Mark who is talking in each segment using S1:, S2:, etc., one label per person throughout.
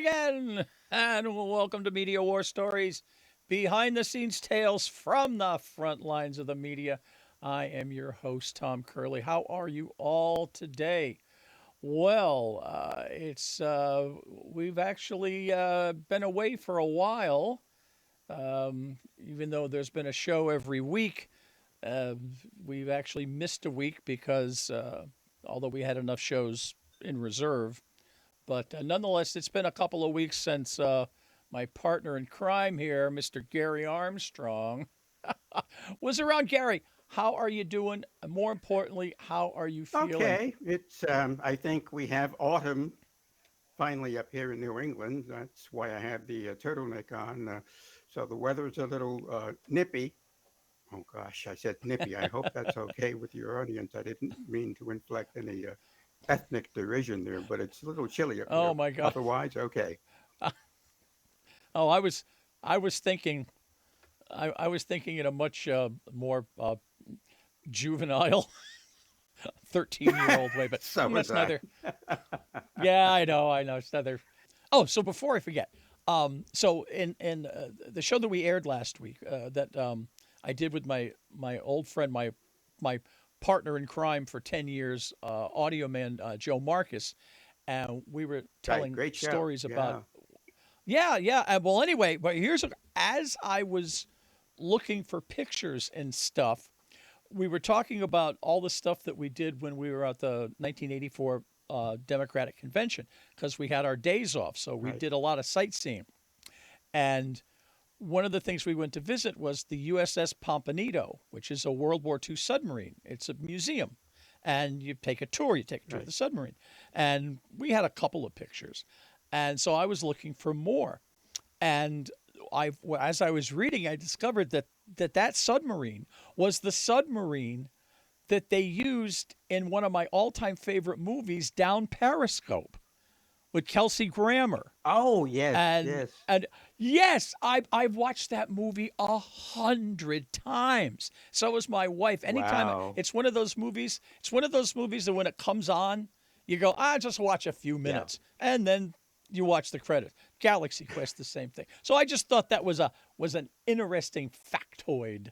S1: again, and welcome to Media War Stories, behind the scenes tales from the front lines of the media. I am your host, Tom Curley. How are you all today? Well, we've actually been away for a while, even though there's been a show every week. Uh, we've actually missed a week because although we had enough shows in reserve, but nonetheless, it's been a couple of weeks since my partner in crime here, Mr. Gary Armstrong, was around. Gary, how are you doing? And more importantly, how are you feeling?
S2: Okay, I think we have autumn finally up here in New England. That's why I have the turtleneck on. So the weather's a little nippy. Oh gosh, I said nippy. I hope that's okay with your audience. I didn't mean to inflict any ethnic derision there, but it's a little chilly up
S1: Oh
S2: here.
S1: my God.
S2: Otherwise, okay.
S1: Oh, I was thinking, I was thinking in a much more juvenile 13-year-old way, but
S2: So was
S1: that's
S2: I.
S1: neither. Yeah, I know. It's neither. Oh, so before I forget, so in the show that we aired last week, that I did with my old friend, my partner in crime for 10 years, audio man Joe Marcus, and we were
S2: Right,
S1: telling
S2: great show.
S1: stories about.
S2: Yeah,
S1: Yeah, yeah. Well, anyway, but as I was looking for pictures and stuff, we were talking about all the stuff that we did when we were at the 1984 Democratic Convention because we had our days off. So we
S2: right.
S1: did a lot of sightseeing. And one of the things we went to visit was the USS Pompano, which is a World War II submarine. It's a museum. And you take a tour, of
S2: Right.
S1: the submarine. And we had a couple of pictures. And so I was looking for more. And as I was reading, I discovered that submarine was the submarine that they used in one of my all-time favorite movies, Down Periscope, with Kelsey Grammer.
S2: Oh yes,
S1: And
S2: yes.
S1: and yes, I've watched that movie 100 times. So was my wife. Anytime
S2: Wow.
S1: it's one of those movies, that when it comes on, you go, just watch a few
S2: Yeah.
S1: minutes, and then you watch the credits. Galaxy Quest, the same thing. So I just thought that was an interesting factoid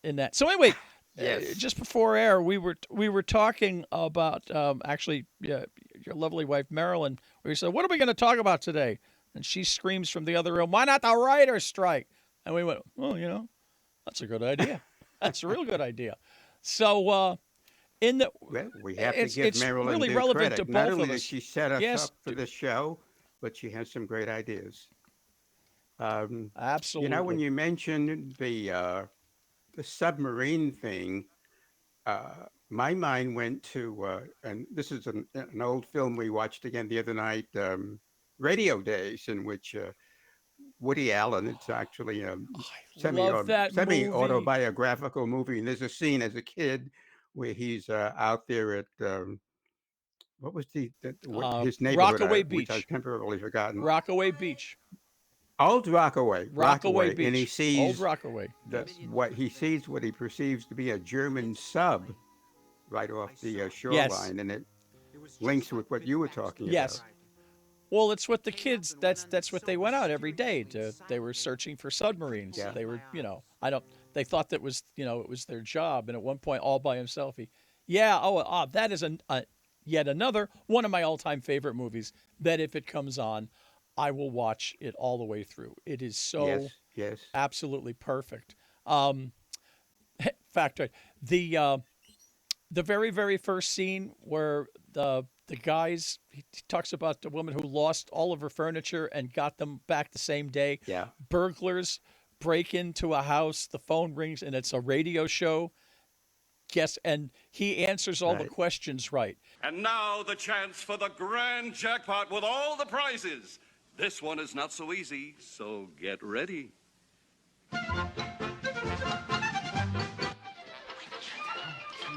S1: in that. So anyway,
S2: Yes.
S1: just before air, we were talking about actually, yeah, your lovely wife Marilyn. We said, "What are we going to talk about today?" And she screams from the other room, "Why not the writer's strike?" And we went, "Well, that's a good idea. That's a real good idea." So in the
S2: Well, we have to give
S1: it's
S2: Marilyn
S1: really
S2: due
S1: relevant to
S2: credit. Not
S1: both
S2: only
S1: of
S2: did
S1: us.
S2: she set us
S1: Yes,
S2: up for this show, but she has some great ideas. Um, when
S1: absolutely.
S2: you mentioned the submarine thing, my mind went to, and this is an old film we watched again the other night, Radio Days, in which Woody Allen. It's actually a
S1: I love that
S2: semi
S1: movie.
S2: autobiographical movie, and there's a scene as a kid where he's out there at what was what his neighborhood,
S1: Rockaway
S2: which I've
S1: Beach.
S2: temporarily forgotten.
S1: Rockaway Beach.
S2: Old Rockaway,
S1: Rockaway
S2: Rockaway, and he
S1: Beach. Old
S2: sees
S1: Rockaway. Yes.
S2: what he perceives to be a German sub right off the
S1: Yes.
S2: shoreline, and it links with what you were talking about.
S1: Yes. Well, it's what the kids. That's what they went out every day to. They were searching for submarines.
S2: Yeah,
S1: They were, I don't. They thought that was, it was their job. And at one point, all by himself, yeah. That is yet another one of my all-time favorite movies. That if it comes on, I will watch it all the way through. It is so
S2: yes, yes,
S1: absolutely perfect. Um, fact, the very very first scene where the guys he talks about the woman who lost all of her furniture and got them back the same day.
S2: yeah,
S1: Burglars break into a house, the phone rings, and it's a radio show. Guess, and he answers all the
S2: right.
S1: questions right.
S3: And now the chance for the grand jackpot with all the prizes. This one is not so easy, so get ready.
S4: It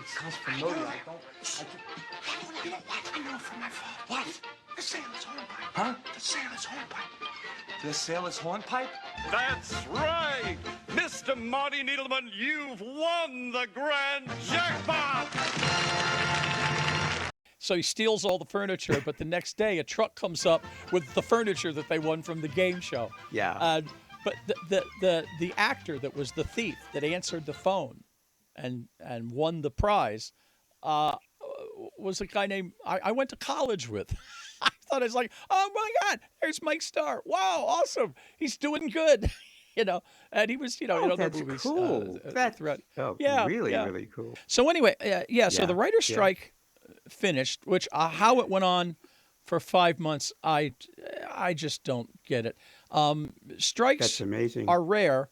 S4: sounds familiar. You know what? I know from my father. What? The sailor's hornpipe. Huh? The sailor's hornpipe. The sailor's hornpipe?
S3: That's right! Mr. Marty Needleman, you've won the grand jackpot!
S1: So he steals all the furniture, but the next day a truck comes up with the furniture that they won from the game show.
S2: Yeah.
S1: But the actor that was the thief that answered the phone and won the prize uh, was a guy named I went to college with. I thought, it's like, oh my God, there's Mike Starr. Wow, awesome. He's doing good. And he was,
S2: Oh,
S1: the
S2: that's
S1: movies
S2: cool. That's
S1: throughout.
S2: really,
S1: Yeah.
S2: really cool.
S1: So anyway, so the
S2: Yeah,
S1: writer's
S2: yeah.
S1: strike finished, which how it went on for 5 months, I just don't get it.
S2: That's
S1: Strikes
S2: amazing.
S1: are rare.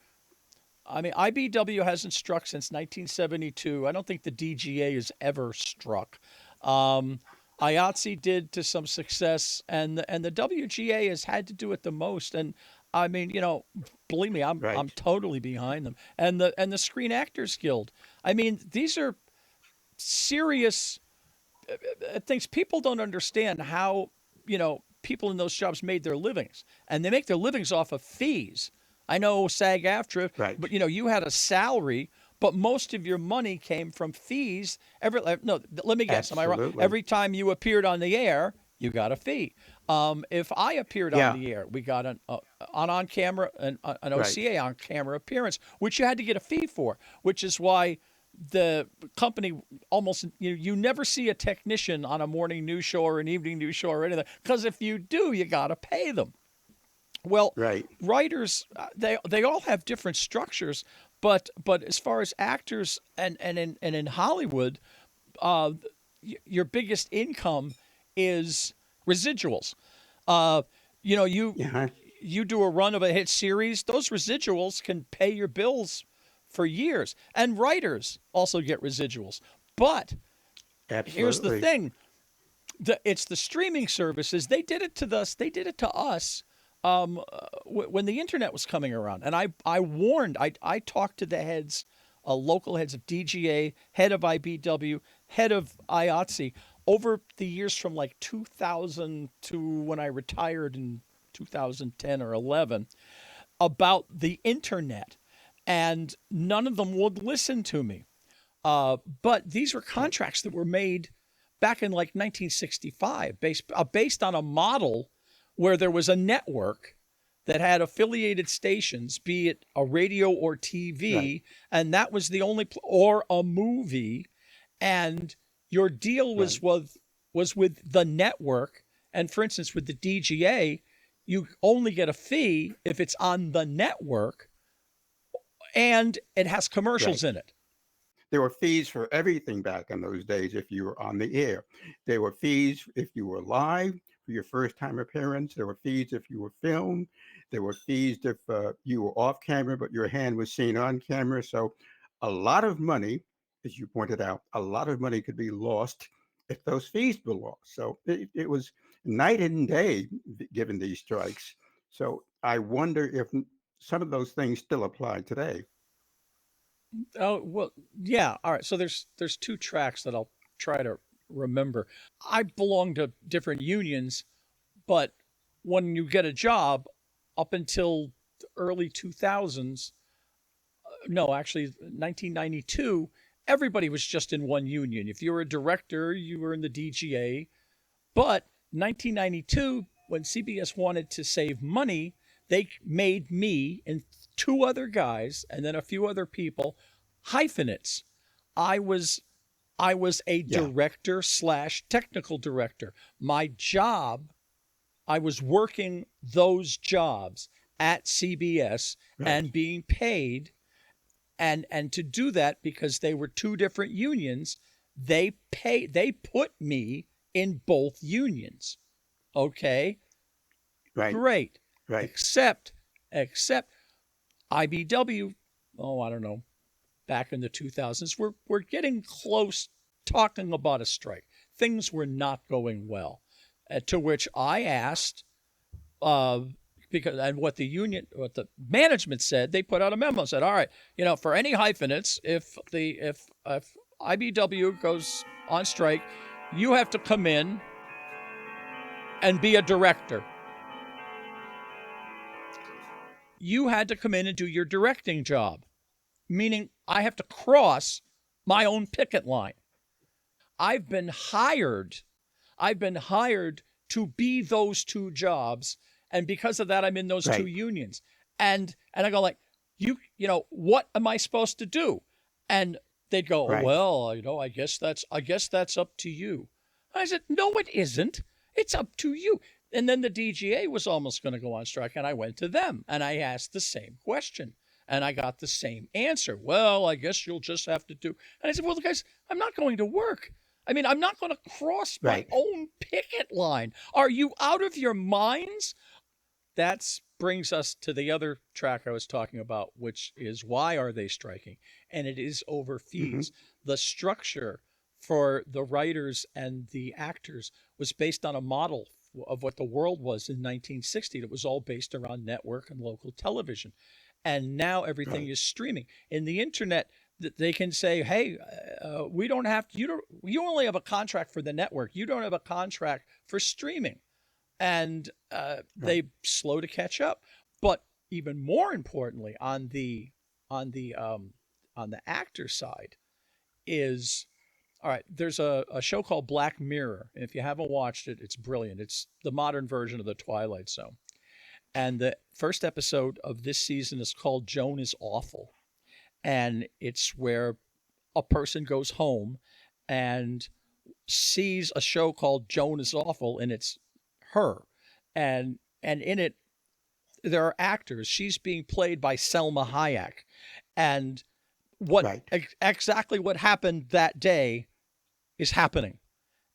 S1: I mean, IBW hasn't struck since 1972. I don't think the DGA has ever struck. IATSE did to some success, and the WGA has had to do it the most. And I mean, believe me, I'm
S2: Right.
S1: totally behind them. And the Screen Actors Guild. I mean, these are serious things. People don't understand how people in those jobs made their livings, and they make their livings off of fees. I know SAG-AFTRA,
S2: Right.
S1: but you had a salary, but most of your money came from fees. No, let me guess. Am I wrong?
S2: Absolutely.
S1: Every time you appeared on the air, you got a fee. If I appeared
S2: Yeah.
S1: on the air, we got an on camera an
S2: Right.
S1: OCA on camera appearance, which you had to get a fee for. Which is why the company almost you never see a technician on a morning news show or an evening news show or anything, because if you do, you got to pay them. Well,
S2: Right.
S1: writers, they all have different structures, but as far as actors and in Hollywood, uh, your biggest income is residuals. Uh, you know, you
S2: Yeah.
S1: you do a run of a hit series, those residuals can pay your bills for years, and writers also get residuals. But here's the
S2: Absolutely.
S1: thing: it's the streaming services. They did it to us. They did it to us when the internet was coming around. And I warned. I talked to the heads, local heads of DGA, head of IBW, head of IATSE over the years from like 2000 to when I retired in 2010 or 11 about the internet, and none of them would listen to me. But these were contracts that were made back in like 1965, based on a model where there was a network that had affiliated stations, be it a radio or TV,
S2: Right.
S1: and that was the only or a movie, and your deal was
S2: Right.
S1: with the network. And for instance, with the DGA, you only get a fee if it's on the network and it has commercials
S2: Right.
S1: in it.
S2: There were fees for everything back in those days if you were on the air. There were fees if you were live for your first time appearance. There were fees if you were filmed. There were fees if you were off camera, but your hand was seen on camera. So a lot of money, as you pointed out, a lot of money could be lost if those fees were lost. So it was night and day given these strikes. So I wonder if some of those things still apply today.
S1: Oh, well, yeah. All right. So there's two tracks that I'll try to remember. I belong to different unions, but when you get a job up until the early 2000s, no, actually 1992, everybody was just in one union. If you were a director, you were in the DGA. But 1992, when CBS wanted to save money, they made me and two other guys and then a few other people hyphenates. I was I was a
S2: Yeah.
S1: director slash technical director. My job, I was working those jobs at CBS
S2: Right.
S1: and being paid, and to do that because they were two different unions, they put me in both unions. Okay,
S2: Right.
S1: great.
S2: Right.
S1: Except IBW, oh, I don't know, back in the 2000s, we're getting close talking about a strike. Things were not going well. To which I asked, uh, because and what the management said, they put out a memo, said, all right, for any hyphenates, if IBW goes on strike, you have to come in and be a director. You had to come in and do your directing job, meaning I have to cross my own picket line. I've been hired I've been hired to be those two jobs, and because of that, I'm in those two
S2: Right.
S1: unions. And I go like, what am I supposed to do? And they'd go, oh,
S2: Right.
S1: well, I guess that's up to you. I said, no, it isn't. It's up to you. And then the DGA was almost going to go on strike, and I went to them and I asked the same question, and I got the same answer. Well, I guess you'll just have to do. And I said, well, guys, I'm not going to work. I mean, I'm not going to cross my
S2: Right.
S1: own picket line. Are you out of your minds? That brings us to the other track I was talking about, which is why are they striking? And it is over
S2: Hmm.
S1: fees. The structure for the writers and the actors was based on a model of what the world was in 1960. It was all based around network and local television. And now everything
S2: Right.
S1: is streaming. In the internet, they can say, hey, we don't have to, you only have a contract for the network. You don't have a contract for streaming. And
S2: Right.
S1: they slow to catch up. But even more importantly, on the actor side, is all right. There's a show called Black Mirror, and if you haven't watched it, it's brilliant. It's the modern version of the Twilight Zone. And the first episode of this season is called Joan is Awful, and it's where a person goes home and sees a show called Joan is Awful, and it's her, and in it there are actors. She's being played by Selma Hayek, and what
S2: Right.
S1: exactly what happened that day is happening,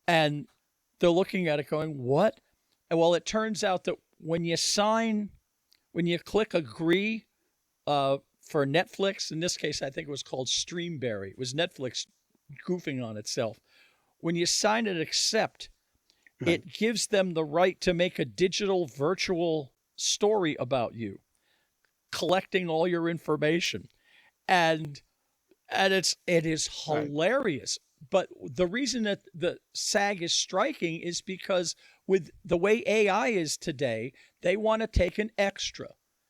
S1: and they're looking at it going, what? And well, it turns out that when you click agree for Netflix, in this case I think it was called Streamberry, it was Netflix goofing on itself. When you sign and accept,
S2: Right.
S1: it gives them the right to make a digital virtual story about you, collecting all your information. And it is
S2: Right.
S1: hilarious. But the reason that the SAG is striking is because with the way AI is today, they want to take an extra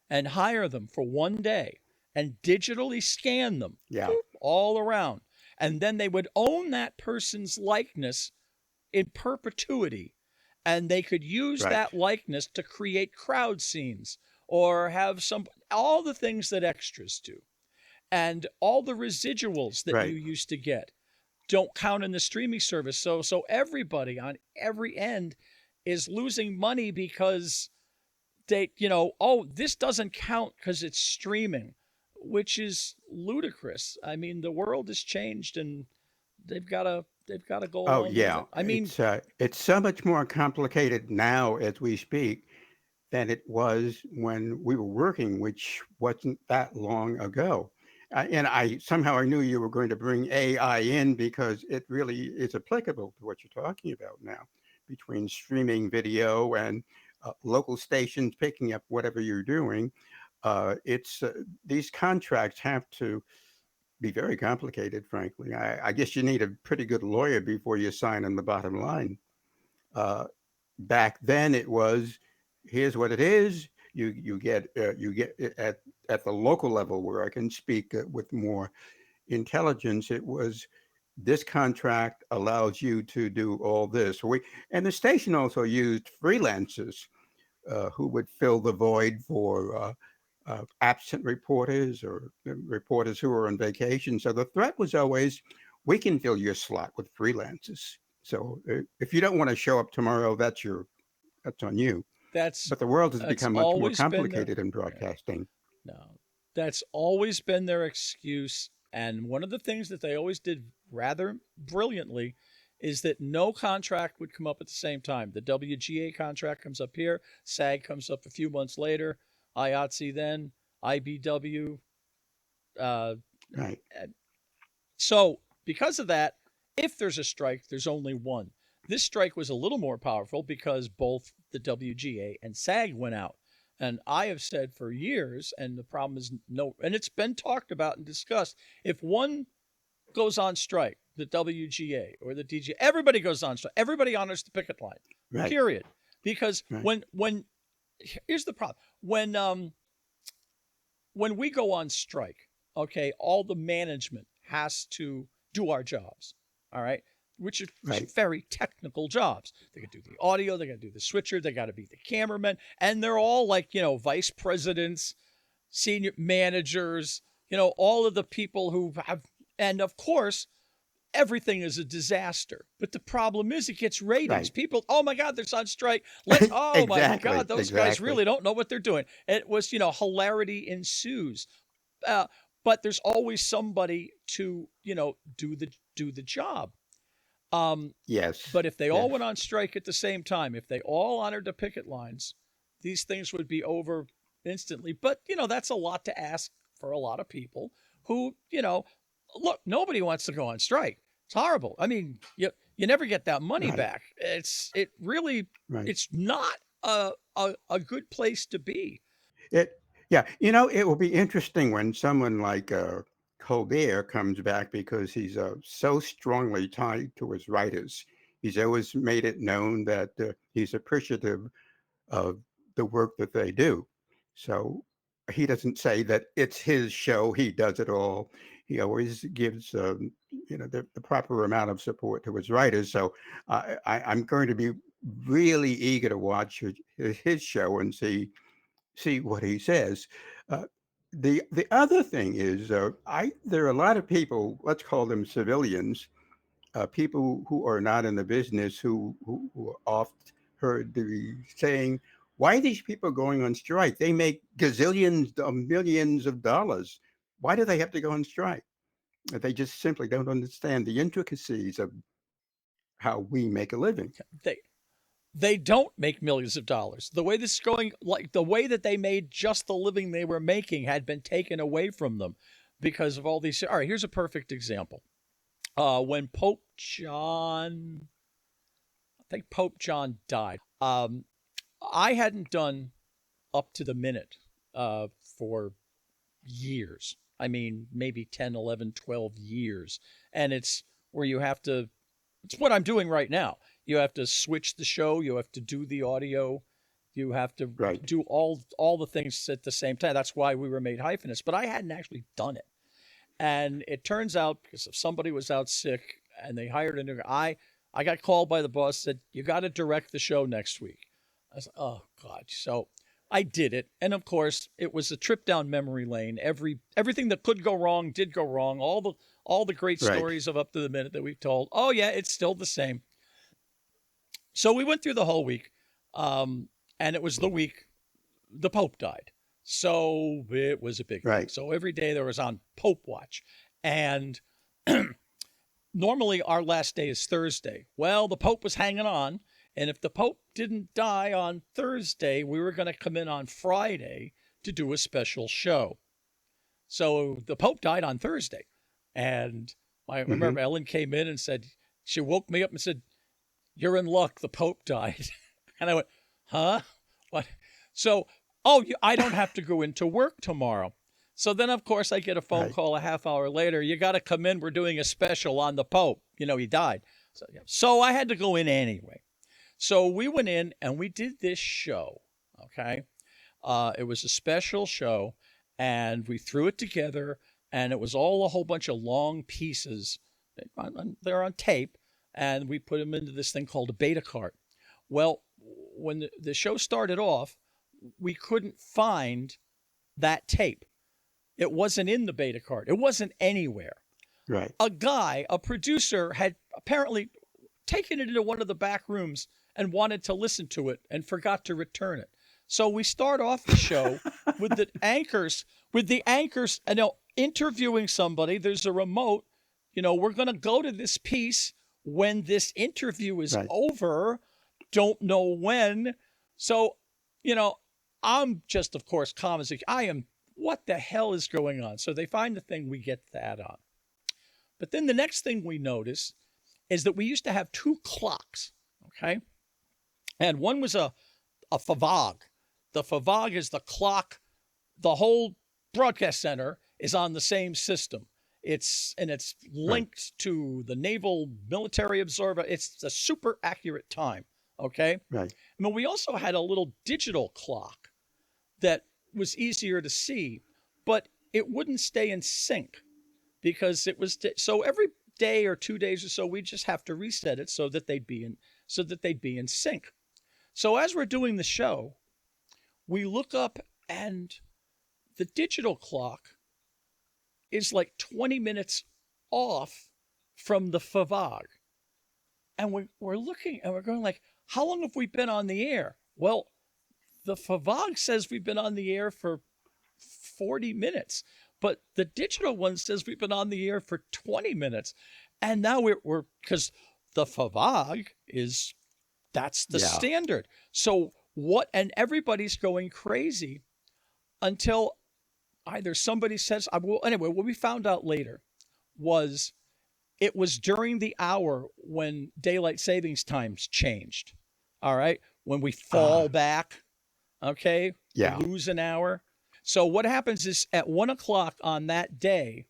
S1: and hire them for one day and digitally scan them
S2: Yeah.
S1: boop, all around. And then they would own that person's likeness in perpetuity, and they could use
S2: Right.
S1: that likeness to create crowd scenes or have all the things that extras do, and all the residuals that you
S2: Right.
S1: used to get don't count in the streaming service. So everybody on every end is losing money because oh, this doesn't count because it's streaming, which is ludicrous. I mean, the world has changed, and they've got to go
S2: Oh
S1: along with
S2: yeah.
S1: it. I mean,
S2: It's so much more complicated now as we speak than it was when we were working, which wasn't that long ago. And I knew you were going to bring AI in because it really is applicable to what you're talking about now, between streaming video and local stations picking up whatever you're doing. It's These contracts have to be very complicated, frankly. I guess you need a pretty good lawyer before you sign on the bottom line. Uh, Back then, it was here's what it is. You get at the local level where I can speak with more intelligence. It was this contract allows you to do all this. And the station also used freelancers who would fill the void for absent reporters or reporters who are on vacation. So the threat was always, we can fill your slot with freelancers. So if you don't want to show up tomorrow, that's on you.
S1: that's
S2: But the world has
S1: that's
S2: become much more
S1: always been their
S2: complicated in
S1: yeah,
S2: broadcasting.
S1: no, that's always been their excuse. And one of the things that they always did rather brilliantly is that no contract would come up at the same time. The WGA contract comes up here, SAG comes up a few months later, IATSE then, IBW. Uh,
S2: Right.
S1: so because of that, if there's a strike, there's only one. This strike was a little more powerful because both the WGA and SAG went out. And I have said for years, and the problem is and it's been talked about and discussed. If one goes on strike, the WGA or the DGA, everybody goes on strike. Everybody honors the picket line,
S2: Right.
S1: period. Because
S2: Right.
S1: when here's the problem. When we go on strike, okay, all the management has to do our jobs. All right. which are
S2: Right.
S1: very technical jobs. They can do the audio, they got to do the switcher, they got to be the cameraman, and they're all like, vice presidents, senior managers, all of the people who have, and of course, everything is a disaster. But the problem is it gets ratings.
S2: Right.
S1: People, oh my God, they're on strike. Oh my
S2: Exactly.
S1: God, those guys
S2: Exactly.
S1: really don't know what they're doing. It was, hilarity ensues. Uh, but there's always somebody to, do the job.
S2: Yes.
S1: But if they all
S2: Yes.
S1: went on strike at the same time, if they all honored the picket lines, these things would be over instantly. But, that's a lot to ask for a lot of people who, look, nobody wants to go on strike. It's horrible. I mean, you never get that money
S2: Right.
S1: back.
S2: Right.
S1: It's not a good place to be.
S2: It, yeah, it will be interesting when someone like Colbert comes back because he's so strongly tied to his writers. He's always made it known that he's appreciative of the work that they do. So he doesn't say that it's his show, he does it all. He always gives, the proper amount of support to his writers. So I'm going to be really eager to watch his show and see what he says. Uh, the other thing is, there are a lot of people, let's call them civilians, people who are not in the business who are oft heard to be saying, "Why are these people going on strike? They make gazillions of millions of dollars. Why do they have to go on strike?" They just simply don't understand the intricacies of how we make a living.
S1: They they don't make millions of dollars. The way this is going, like the way that they made just the living they were making had been taken away from them because of all these. All right, here's a perfect example. When I think Pope John died, I hadn't done up to the minute for years. I mean, maybe 10, 11, 12 years. And it's where it's what I'm doing right now. You have to switch the show, you have to do the audio, you have to
S2: Right.
S1: do all the things at the same time. That's why we were made hyphenists, but I hadn't actually done it. And it turns out because if somebody was out sick and they hired a new guy, I got called by the boss, said, "You got to direct the show next week." I was like, "Oh God." So I did it. And of course, it was a trip down memory lane. Everything that could go wrong did go wrong. All the great
S2: Right.
S1: stories of up to the minute that we've told. Oh yeah, it's still the same. So we went through the whole week. And it was the week the Pope died. So it was a big thing.
S2: Right.
S1: So every day there was on Pope watch. And normally our last day is Thursday. Well, the Pope was hanging on. And if the Pope didn't die on Thursday, we were going to come in on Friday to do a special show. So the Pope died on Thursday. And I remember Ellen came in and said, she woke me up and said, "You're in luck. The Pope died." And I went, "Huh? What?" So, I don't have to go into work tomorrow. So then, of course, I get a phone
S2: Right.
S1: call a half hour later. "You got to come in. We're doing a special on the Pope. He died." So I had to go in anyway. So we went in and we did this show. Okay. It was a special show and we threw it together and it was all a whole bunch of long pieces. They're on tape and we put them into this thing called a beta cart. Well, when the show started off, we couldn't find that tape. It wasn't in the beta cart. It wasn't anywhere.
S2: Right.
S1: A producer had apparently taken it into one of the back rooms and wanted to listen to it and forgot to return it. So we start off the show with the anchors, interviewing somebody. There's a remote. We're going to go to this piece when this interview is
S2: Right.
S1: over. Don't know when. So, I'm just, of course, calm as I am. What the hell is going on? So they find the thing, we get that on. But then the next thing we notice is that we used to have two clocks, okay? And one was a favog. The favog is the clock. The whole broadcast center is on the same system. It's linked to the Naval Military Observer. It's a super accurate time, okay?
S2: Right.
S1: I mean, we also had a little digital clock that was easier to see, but it wouldn't stay in sync because it was so every day or 2 days or so, we just have to reset it so that they'd be in sync. So as we're doing the show, we look up and the digital clock is like 20 minutes off from the FVOG. And we're looking and we're going like, how long have we been on the air? Well, the FVOG says we've been on the air for 40 minutes, but the digital one says we've been on the air for 20 minutes. And now we're because the FVOG that's the standard. So and everybody's going crazy until either somebody says, anyway, what we found out later was it was during the hour when daylight savings times changed. All right. When we fall back, okay, we lose an hour. So what happens is at 1:00 on that day,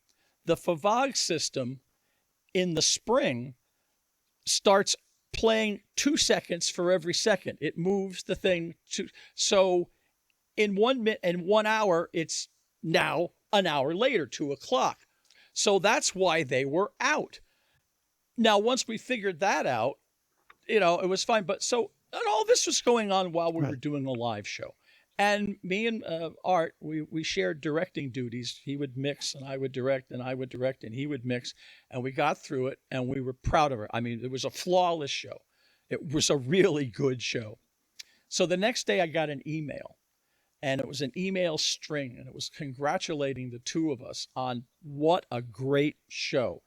S1: the FVOG system in the spring starts playing 2 seconds for every second. It moves the thing so in 1 hour, it's now an hour later, 2:00. So that's why they were out. Now, once we figured that out, it was fine. But and all this was going on while we were doing a live show. And me and Art, we shared directing duties. He would mix and I would direct, and I would direct and he would mix. And we got through it and we were proud of it. I mean, it was a flawless show. It was a really good show. So the next day I got an email. And it was an email string, and it was congratulating the two of us on what a great show.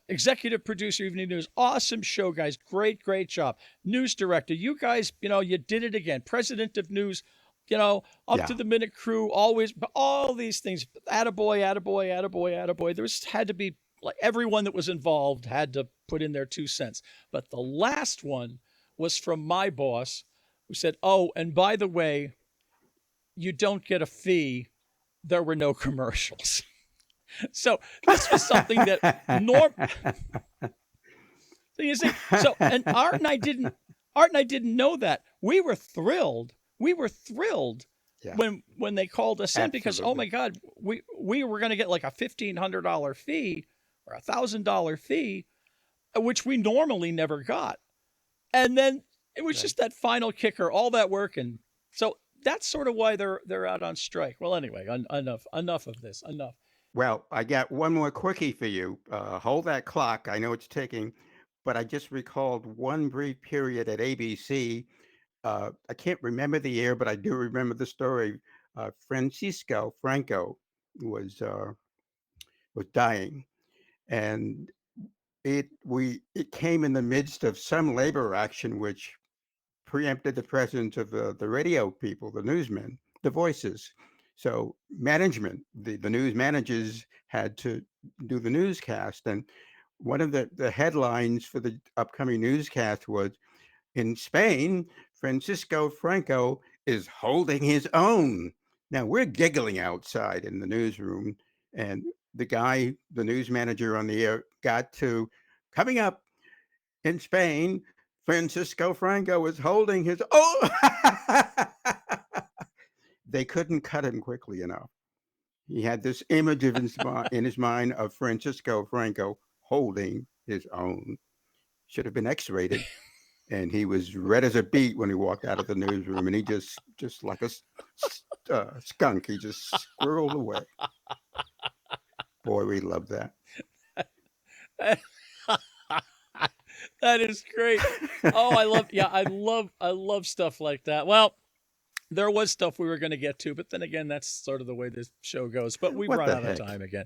S1: Executive producer, Evening News, awesome show, guys. Great, great job. News director, you guys, you did it again. President of News, up to the minute crew, always, all these things. Attaboy, attaboy, attaboy, attaboy. There had to be, like, everyone that was involved had to put in their 2 cents. But the last one was from my boss, who said, oh, and by the way, you don't get a fee. There were no commercials. So this was something that so you see, and Art and I didn't know that. We were thrilled. When they called us in, because, oh my God, we were going to get like a $1,500 fee or $1,000 fee, which we normally never got. And then it was just that final kicker, all that work. And so that's sort of why they're out on strike. Well, anyway, enough of this. Enough.
S2: Well, I got one more quickie for you. Hold that clock. I know it's ticking, but I just recalled one brief period at ABC. I can't remember the year, but I do remember the story. Franco was dying, and it came in the midst of some labor action which preempted the presence of the radio people, the newsmen, the voices. So management, the news managers had to do the newscast. And one of the headlines for the upcoming newscast was, in Spain, Francisco Franco is holding his own. Now we're giggling outside in the newsroom, and the news manager on the air got to, coming up in Spain, Francisco Franco is holding his own. They couldn't cut him quickly enough. He had this image of in his mind of Francisco Franco holding his own. Should have been X-rated. And he was red as a beet when he walked out of the newsroom, and he just like a skunk, he just squirreled away. Boy, we love that.
S1: That is great. Oh, I love stuff like that. Well, there was stuff we were going to get to, but then again, that's sort of the way this show goes. But we've run out of time again.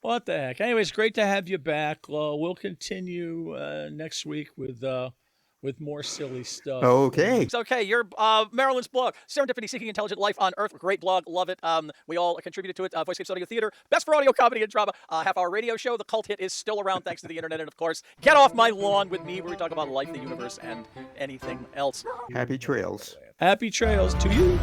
S1: What the heck? Anyways, great to have you back. We'll continue next week with more silly stuff.
S2: Okay.
S1: It's okay. You're Marilyn's blog, Serendipity Seeking Intelligent Life on Earth. Great blog. Love it. We all contributed to it. Voicescapes Audio Theater. Best for audio, comedy, and drama. Half-hour radio show. The cult hit is still around thanks to the internet. And, of course, Get Off My Lawn with me, where we talk about life, the universe, and anything else.
S2: Happy trails.
S1: Happy trails to you.